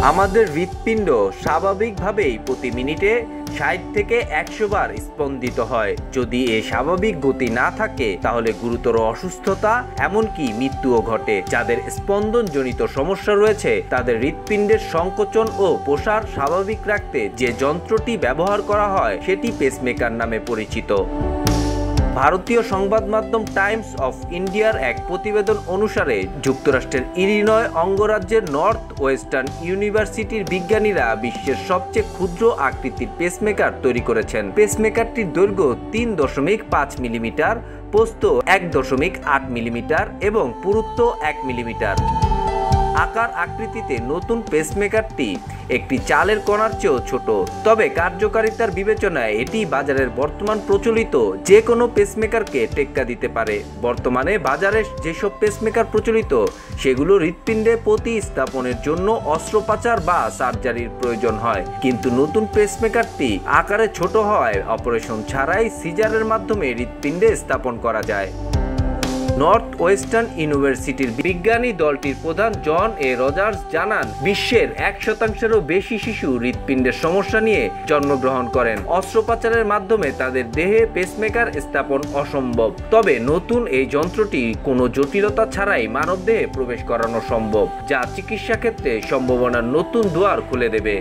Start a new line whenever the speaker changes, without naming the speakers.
আমাদের হৃৎপিণ্ড স্বাভাবিকভাবেই প্রতি মিনিটে 60 থেকে 100 বার স্পন্দিত হয়। যদি এই স্বাভাবিক গতি না থাকে তাহলে গুরুতর অসুস্থতা এমনকি মৃত্যুও ঘটে। যাদের স্পন্দনজনিত সমস্যা রয়েছে তাদের হৃৎপিণ্ডের সংকোচন ও প্রসার স্বাভাবিক রাখতে যে যন্ত্রটি ব্যবহার করা হয় সেটি পেসমেকার নামে পরিচিত। ভারতীয় সংবাদ মাধ্যম টাইমস অফ ইন্ডিয়ার এক প্রতিবেদন অনুসারে যুক্তরাষ্ট্রের ইলিনয় অঙ্গরাজ্যের নর্থ ওয়েস্টার্ন ইউনিভার্সিটির বিজ্ঞানীরা বিশ্বের সবচেয়ে ক্ষুদ্র আকৃতির পেসমেকার তৈরি করেছেন। পেসমেকারটির দৈর্ঘ্য 3.5 মিলিমিটার, প্রস্থ 1.8 মিলিমিটার এবং পুরুত্ব 1 মিলিমিটার। আকার আকৃতিতে নতুন পেসমেকারটি একটি চালের কণার চেয়েও ছোট, তবে কার্যকারিতার বিবেচনায় এটি বাজারের বর্তমান প্রচলিত যে কোনো পেসমেকারকে টেক্কা দিতে পারে। বর্তমানে বাজারে যেসব পেসমেকার প্রচলিত সেগুলো হৃৎপিণ্ডে প্রতিস্থাপনের জন্য অস্ত্রোপচার বা সার্জারির প্রয়োজন হয়, কিন্তু নতুন পেসমেকারটি আকারে ছোট হওয়ায় অপারেশন ছাড়াই সিজারের মাধ্যমে হৃৎপিণ্ডে স্থাপন করা যায়। নর্থ ওয়েস্টার্ন ইউনিভার্সিটির বিজ্ঞানী দলটির প্রধান জন এ রজার্স জানান, বিশ্বের 1%-এরও বেশি শিশু হৃৎপিণ্ডের সমস্যা নিয়ে জন্মগ্রহণ করেন। অস্ত্রোপচারের মাধ্যমে তাদের দেহে পেসমেকার স্থাপন অসম্ভব, তবে নতুন এই যন্ত্রটি কোনো জটিলতা ছাড়াই মানবদেহে প্রবেশ করানো সম্ভব, যা চিকিৎসা ক্ষেত্রে সম্ভাবনার নতুন দুয়ার খুলে দেবে।